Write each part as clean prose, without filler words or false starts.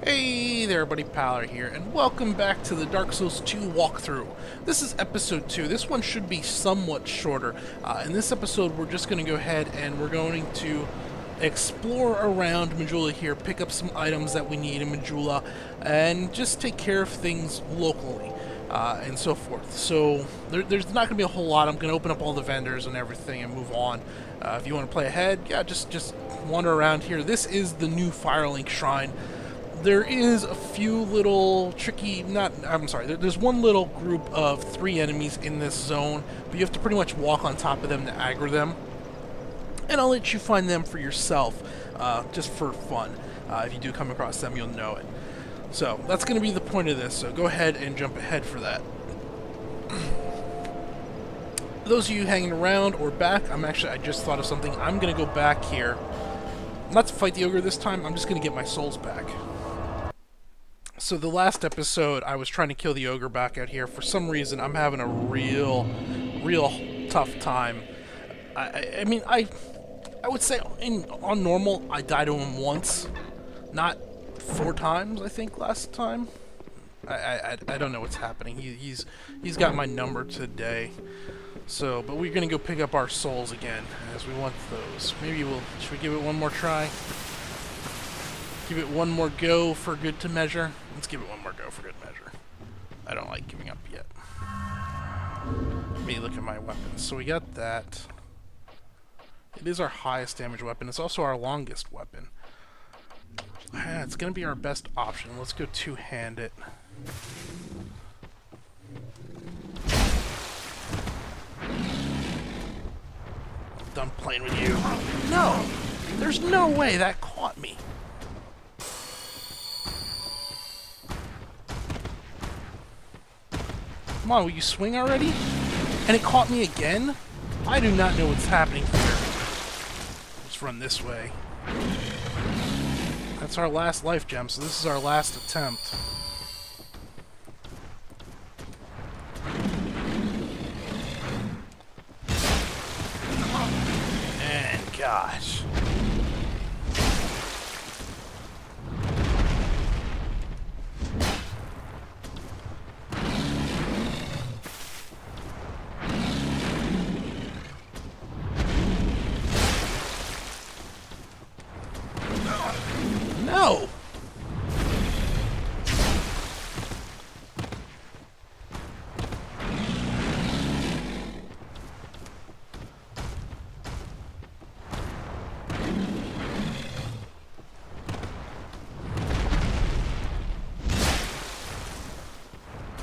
Hey there everybody, Paler here, and welcome back to the Dark Souls 2 walkthrough. This is episode 2. This one should be somewhat shorter. In this episode, we're just going to go ahead and we're going to explore around Majula here, pick up some items that we need in Majula, and just take care of things locally, and so forth. So, there's not going to be a whole lot. I'm going to open up all the vendors and everything and move on. If you want to play ahead, yeah, just wander around here. This is the new Firelink Shrine. There is a few little tricky, there's one little group of 3 enemies in this zone, but you have to pretty much walk on top of them to aggro them. And I'll let you find them for yourself, just for fun. If you do come across them, you'll know it. So, that's going to be the point of this, so go ahead and jump ahead for that. Those of you hanging around or back, I just thought of something. I'm going to go back here. Not to fight the ogre this time, I'm just going to get my souls back. So the last episode, I was trying to kill the ogre back out here. For some reason, I'm having a real tough time. I mean, I would say on normal, I died to him once, not 4 times. I think last time. I don't know what's happening. He's got my number today. So, but we're gonna go pick up our souls again, as we want those. Should we give it one more try? Give it one more go for good to measure? Let's give it one more go for good measure. I don't like giving up yet. Let me look at my weapons. So we got that. It is our highest damage weapon. It's also our longest weapon. It's gonna be our best option. Let's go two-handed. Done playing with you. No! There's no way that caught me. Come on, will you swing already? And it caught me again? I do not know what's happening here. Let's run this way. That's our last life gem, so this is our last attempt. And gosh. No!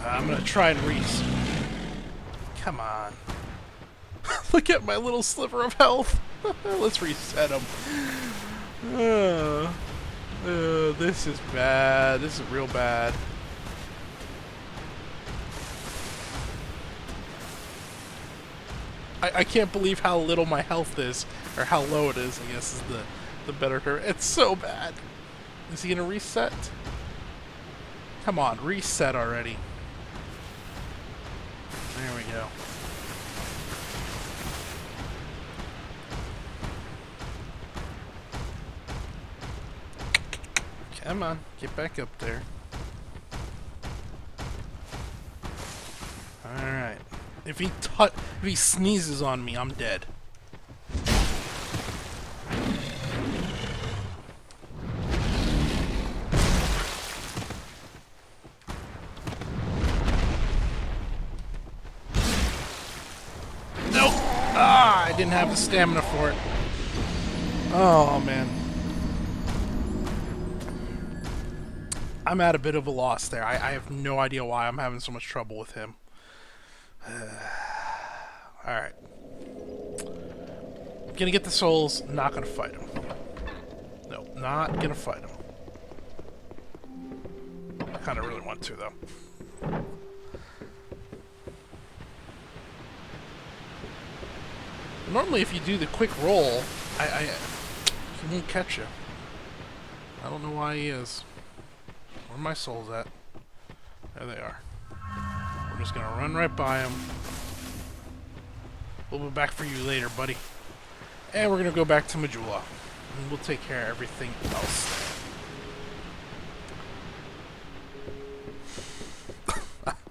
I'm gonna try and reset. Come on. Look at my little sliver of health. Let's reset him. This is bad. This is real bad. I can't believe how little my health is, or how low it is, I guess is the better term. It's so bad. Is he gonna reset? Come on, reset already. There we go. Come on, get back up there. Alright. If he sneezes on me, I'm dead. Nope! Ah, I didn't have the stamina for it. Oh, man. I'm at a bit of a loss there. I have no idea why I'm having so much trouble with him. Alright. I'm gonna get the souls, not gonna fight him. No, not gonna fight him. I kinda really want to, though. Normally, if you do the quick roll, he won't catch you. I don't know why he is. Where are my souls at? There they are. We're just gonna run right by him. We'll be back for you later, buddy. And we're gonna go back to Majula. And we'll take care of everything else.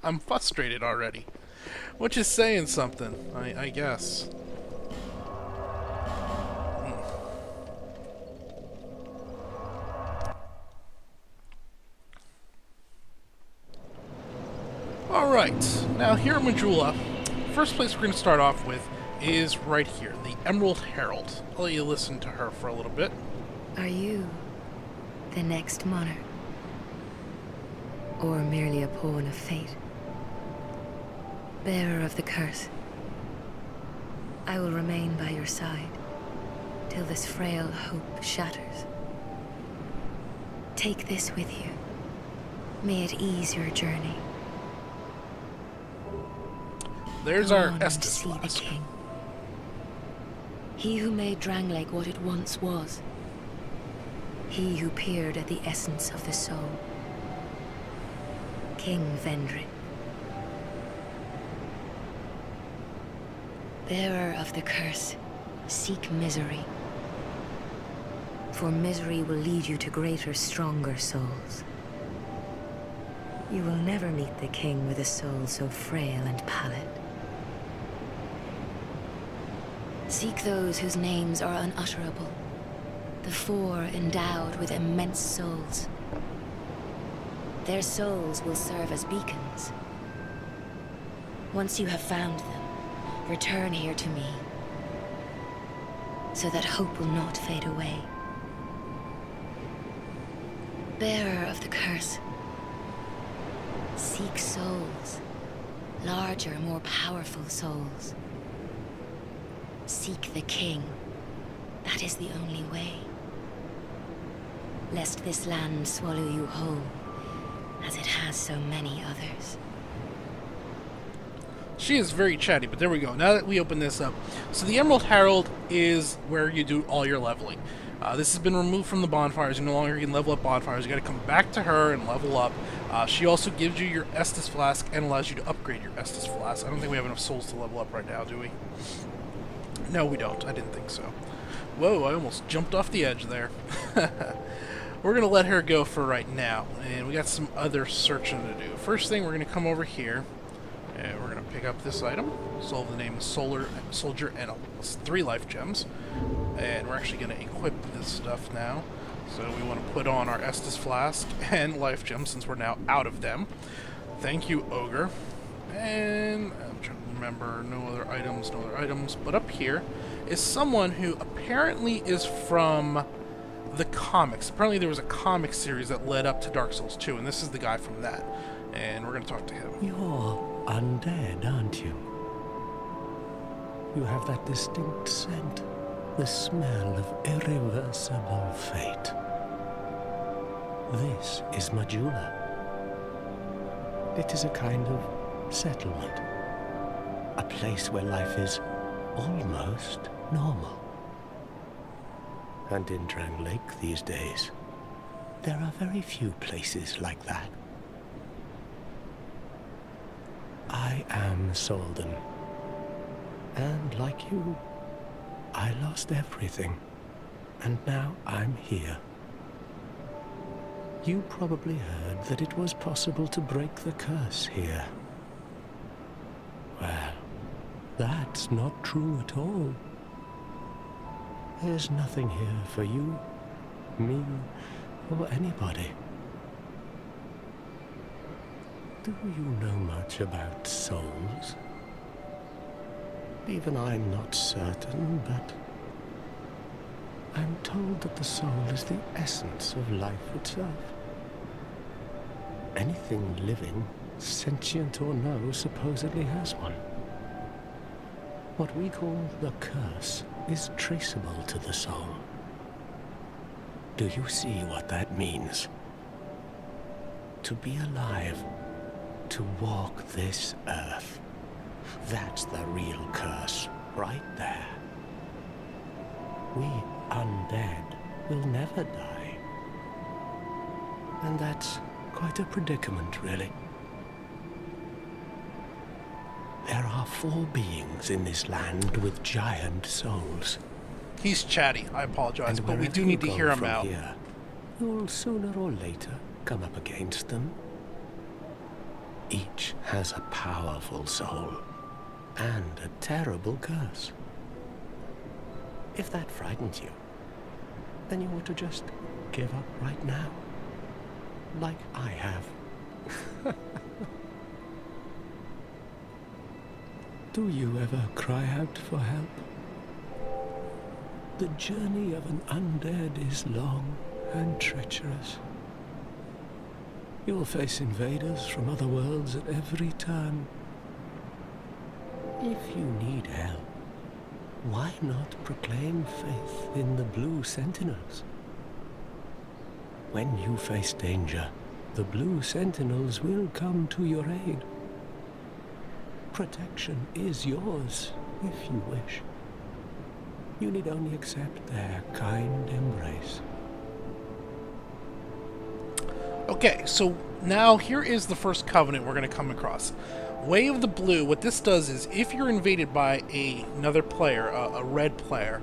I'm frustrated already. Which is saying something, I guess. Alright, now here at Majula, first place we're going to start off with is right here, the Emerald Herald. I'll let you listen to her for a little bit. Are you the next monarch? Or merely a pawn of fate? Bearer of the curse, I will remain by your side till this frail hope shatters. Take this with you. May it ease your journey. There's Go our on and Estus see the flask. king. He who made Drangleic what it once was. He who peered at the essence of the soul. King Vendrick. Bearer of the curse, seek misery. For misery will lead you to greater, stronger souls. You will never meet the king with a soul so frail and pallid. Seek those whose names are unutterable. The four endowed with immense souls. Their souls will serve as beacons. Once you have found them, return here to me, so that hope will not fade away. Bearer of the curse, seek souls, larger, more powerful souls. Seek the king. That is the only way. Lest this land swallow you whole, as it has so many others. She is very chatty, but there we go. Now that we open this up. So the Emerald Herald is where you do all your leveling. This has been removed from the bonfires. You no longer can level up bonfires. You got to come back to her and level up. She also gives you your Estus Flask and allows you to upgrade your Estus Flask. I don't think we have enough souls to level up right now, do we? No, we don't. I didn't think so. Whoa, I almost jumped off the edge there. We're going to let her go for right now, and we got some other searching to do. First thing, we're going to come over here, and we're going to pick up this item. Solve the name of Soldier and 3 life gems. And we're actually going to equip this stuff now. So we want to put on our Estus Flask and life gems since we're now out of them. Thank you, Ogre. And I'm trying to remember, no other items. But up here is someone who apparently is from the comics. Apparently there was a comic series that led up to Dark Souls 2, and this is the guy from that. And we're going to talk to him. You're undead, aren't you? You have that distinct scent, the smell of irreversible fate. This is Majula. It is a kind of settlement, a place where life is almost normal. And in Drangleic these days, there are very few places like that. I am Solden, and like you, I lost everything, and now I'm here. You probably heard that it was possible to break the curse here. Well, that's not true at all. There's nothing here for you, me, or anybody. Do you know much about souls? Even I'm not certain, but I'm told that the soul is the essence of life itself. Anything living, sentient or no, supposedly has one. What we call the curse is traceable to the soul. Do you see what that means? To be alive, to walk this earth. That's the real curse, right there. We undead will never die. And that's quite a predicament, really. There are 4 beings in this land with giant souls. He's chatty, I apologize, but we do need to hear him out. Here, you'll sooner or later come up against them. Each has a powerful soul and a terrible curse. If that frightens you, then you ought to just give up right now, like I have. Do you ever cry out for help? The journey of an undead is long and treacherous. You will face invaders from other worlds at every turn. If you need help, why not proclaim faith in the Blue Sentinels? When you face danger, the Blue Sentinels will come to your aid. Protection is yours, if you wish. You need only accept their kind embrace. Okay, so now here is the first covenant we're going to come across. Way of the Blue, what this does is if you're invaded by another player, a red player,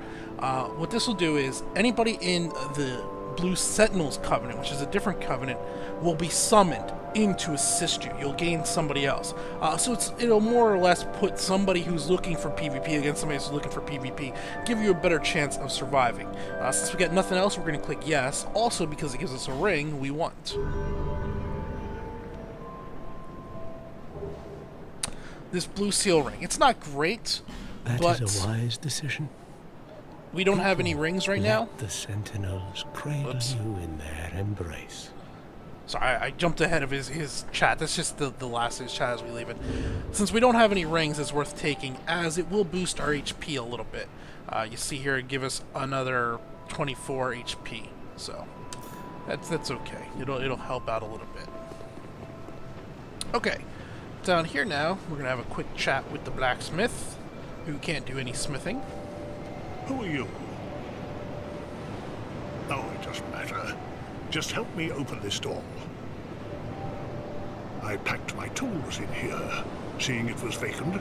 what this will do is anybody in the Blue Sentinels covenant, which is a different covenant, will be summoned in to assist you. You'll gain somebody else. So it'll more or less put somebody who's looking for PvP against somebody who's looking for PvP, give you a better chance of surviving. Since we got nothing else, we're going to click yes. Also, because it gives us a ring we want. This blue seal ring. It's not great, but that is a wise decision. we don't have any rings right now. Let the Sentinels cradle you in their embrace. Sorry, I jumped ahead of his chat. That's just the last of his chat as we leave it. Since we don't have any rings, it's worth taking, as it will boost our HP a little bit. You see here, it give us another 24 HP. So that's okay. It'll help out a little bit. Okay, down here now, we're gonna have a quick chat with the blacksmith, who can't do any smithing. Who are you? Oh, it doesn't matter. Just help me open this door. I packed my tools in here, seeing it was vacant.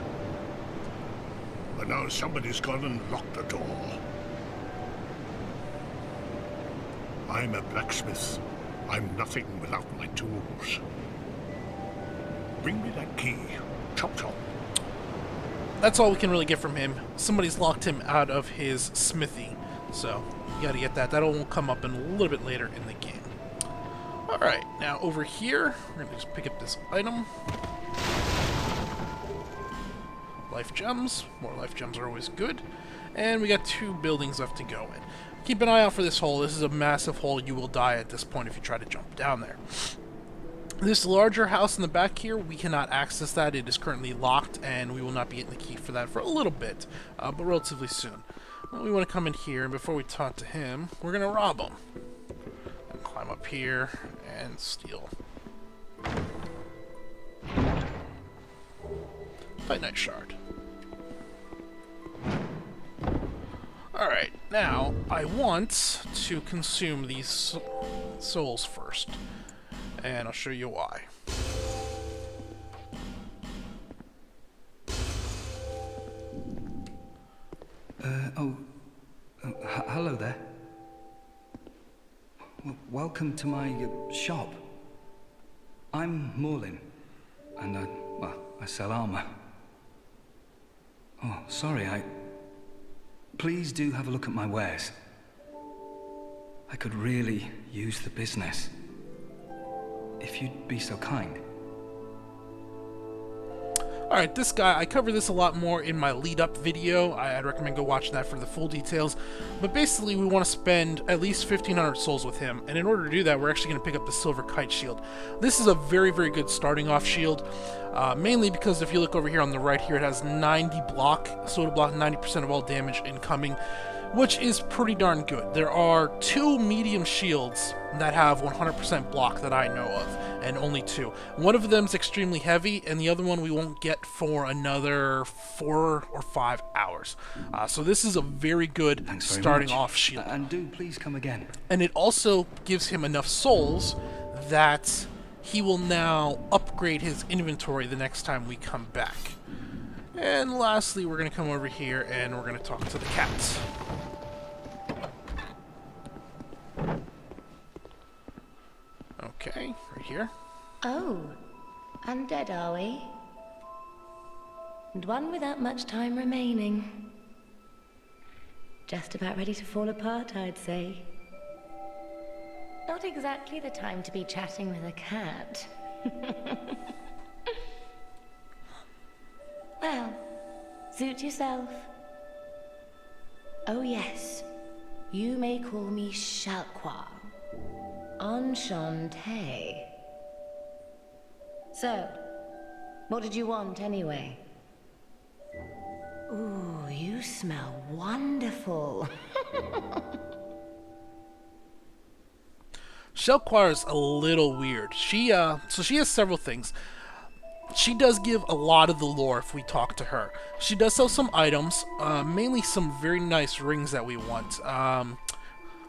But now somebody's gone and locked the door. I'm a blacksmith. I'm nothing without my tools. Bring me that key. Chop chop. That's all we can really get from him. Somebody's locked him out of his smithy, so you gotta get that. That won't come up in a little bit later in the game. Alright, now over here, we're gonna just pick up this item. Life gems. More life gems are always good. And we got 2 buildings left to go in. Keep an eye out for this hole. This is a massive hole. You will die at this point if you try to jump down there. This larger house in the back here, we cannot access that. It is currently locked, and we will not be getting the key for that for a little bit, but relatively soon. Well, we want to come in here, and before we talk to him, we're going to rob him. And climb up here and steal. Titanite shard. Alright, now I want to consume these souls first. And I'll show you why. Hello there. Welcome to my shop. I'm Morlin, and I sell armor. Oh, sorry, Please do have a look at my wares. I could really use the business. If you'd be so kind. Alright, this guy, I cover this a lot more in my lead-up video. I'd recommend go watch that for the full details. But basically, we want to spend at least 1,500 souls with him. And in order to do that, we're actually going to pick up the Silver Kite shield. This is a very, very good starting off shield. Mainly because if you look over here on the right here, it has 90 block. So it'll block 90% of all damage incoming, which is pretty darn good. There are 2 medium shields that have 100% block that I know of, and only 2. One of them is extremely heavy, and the other one we won't get for another 4 or 5 hours. So this is a very good starting off shield. And do please come again. And it also gives him enough souls that he will now upgrade his inventory the next time we come back. And lastly, we're going to come over here and we're going to talk to the cats. Okay, right here. Oh, Undead, are we? And one without much time remaining. Just about ready to fall apart, I'd say. Not exactly the time to be chatting with a cat. Well, suit yourself. Oh yes, you may call me Shalqua. Enchanté. So, what did you want anyway? Ooh, you smell wonderful. Shelquire is a little weird. So she has several things. She does give a lot of the lore if we talk to her. She does sell some items, mainly some very nice rings that we want.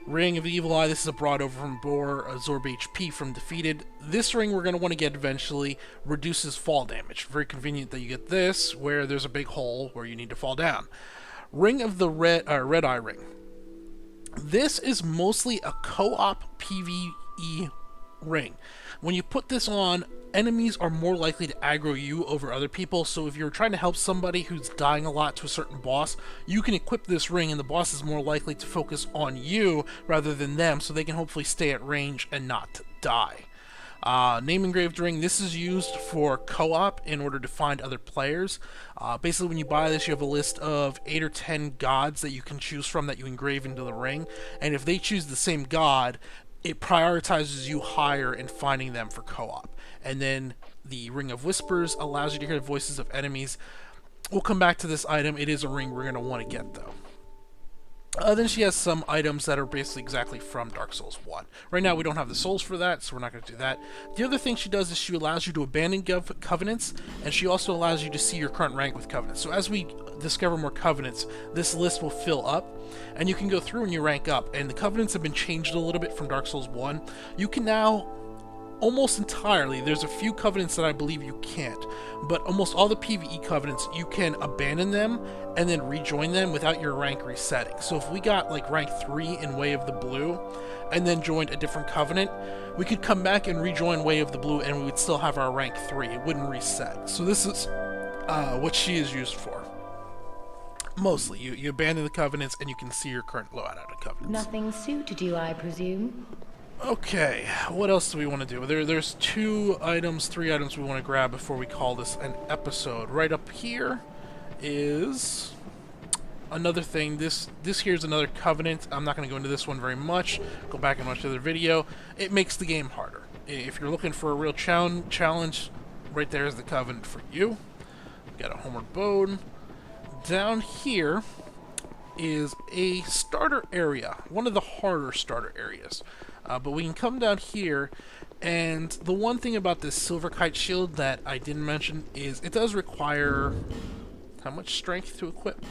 Ring of the Evil Eye, this is a brought over from Boar, absorb HP from defeated. This ring we're going to want to get eventually, reduces fall damage. Very convenient that you get this, where there's a big hole where you need to fall down. Ring of the Red Eye Ring. This is mostly a co-op PvE ring. When you put this on, enemies are more likely to aggro you over other people, so if you're trying to help somebody who's dying a lot to a certain boss, you can equip this ring and the boss is more likely to focus on you rather than them, so they can hopefully stay at range and not die. Name engraved ring, this is used for co-op in order to find other players. Basically when you buy this, you have a list of 8 or 10 gods that you can choose from that you engrave into the ring, and if they choose the same god, it prioritizes you higher in finding them for co-op. And then the Ring of Whispers allows you to hear the voices of enemies. We'll come back to this item. It is a ring we're going to want to get, though. Then she has some items that are basically exactly from Dark Souls 1. Right now we don't have the souls for that, so we're not going to do that. The other thing she does is she allows you to abandon covenants, and she also allows you to see your current rank with covenants. So as we discover more covenants, this list will fill up, and you can go through and you rank up. And the covenants have been changed a little bit from Dark Souls 1. You can now almost entirely, there's a few covenants that I believe you can't, but almost all the PvE covenants, you can abandon them and then rejoin them without your rank resetting. So if we got like rank 3 in Way of the Blue and then joined a different covenant, we could come back and rejoin Way of the Blue and we would still have our rank 3. It wouldn't reset. So this is what she is used for. Mostly, you abandon the covenants and you can see your current loadout out of covenants. Nothing suited you, I presume? Okay, what else do we want to do? There's 3 items we want to grab before we call this an episode. Right up here is another thing. This here's another covenant. I'm not going to go into this one very much. Go back and watch the other video. It makes the game harder. If you're looking for a real challenge, right there is the covenant for you. Got a homeward bone. Down here is a starter area, one of the harder starter areas. But we can come down here, and the one thing about this silver kite shield that I didn't mention is it does require how much strength to equip?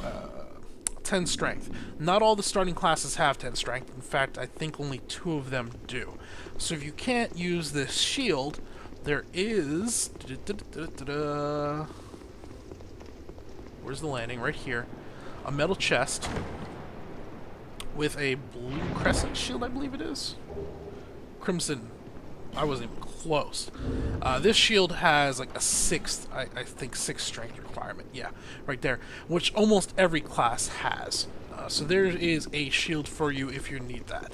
10 strength. Not all the starting classes have 10 strength. In fact, I think only 2 of them do. So if you can't use this shield, there is... Where's the landing? Right here. A metal chest with a blue crescent shield, I believe it is. Crimson. I wasn't even close. This shield has like a 6th, I think 6 strength requirement. Yeah, right there. Which almost every class has. So there is a shield for you if you need that.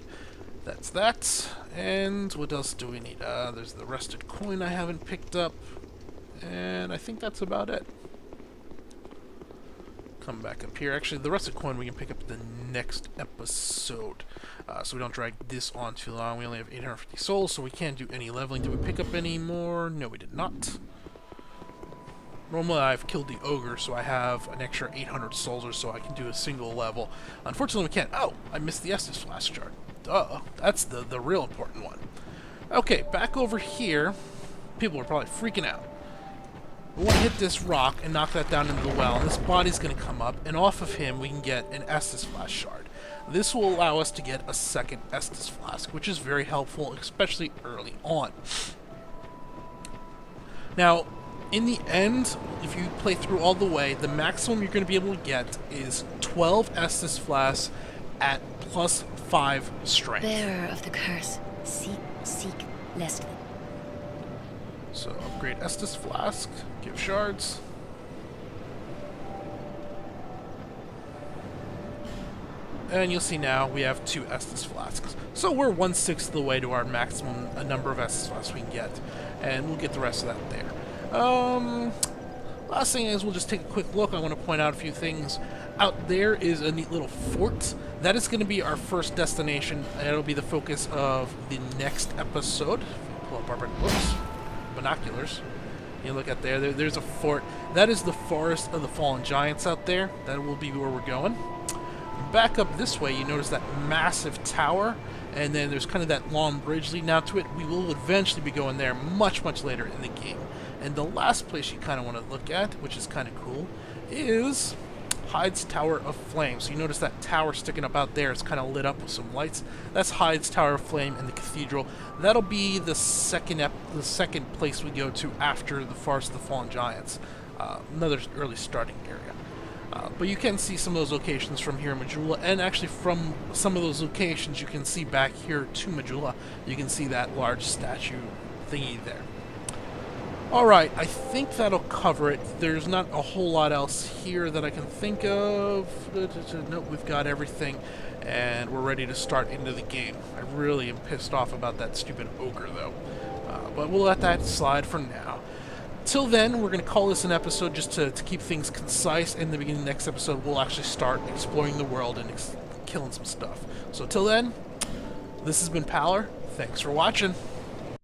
That's that. And what else do we need? There's the rusted coin I haven't picked up. And I think that's about it. Come back up here. Actually, the rusted coin we can pick up the next episode. So we don't drag this on too long. We only have 850 souls, so we can't do any leveling. Did we pick up any more? No, we did not. Normally I've killed the Ogre, so I have an extra 800 souls or so I can do a single level. Unfortunately we can't. Oh, I missed the Estus Flask chart. Duh. That's the real important one. Okay, back over here. People are probably freaking out. We want to hit this rock and knock that down into the well, and this body's going to come up, and off of him we can get an Estus Flask shard. This will allow us to get a second Estus Flask, which is very helpful, especially early on. Now, in the end, if you play through all the way, the maximum you're going to be able to get is 12 Estus Flasks at plus 5 strength. Bearer of the curse, seek lest. So upgrade Estus Flask, give shards. And you'll see now we have 2 Estus Flasks. So we're 1/6 of the way to our maximum number of Estus Flasks we can get. And we'll get the rest of that there. Last thing is we'll just take a quick look. I want to point out a few things. Out there is a neat little fort. That is going to be our first destination. And it'll be the focus of the next episode. If you pull up our binoculars. You look at there's a fort. That is the Forest of the Fallen Giants out there. That will be where we're going. Back up this way, you notice that massive tower, and then there's kind of that long bridge leading out to it. We will eventually be going there much, much later in the game. And the last place you kind of want to look at, which is kind of cool, is Hyde's Tower of Flame. So you notice that tower sticking up out there. It's kind of lit up with some lights. That's Hyde's Tower of Flame in the cathedral. That'll be the second place we go to after the Forest of the Fallen Giants. Another early starting area. But you can see some of those locations from here in Majula, and actually from some of those locations you can see back here to Majula. You can see that large statue thingy there. Alright, I think that'll cover it. There's not a whole lot else here that I can think of. Nope, we've got everything, and we're ready to start into the game. I really am pissed off about that stupid ogre, though. But we'll let that slide for now. Till then, we're going to call this an episode just to keep things concise. In the beginning of the next episode, we'll actually start exploring the world and killing some stuff. So till then, this has been Paler. Thanks for watching.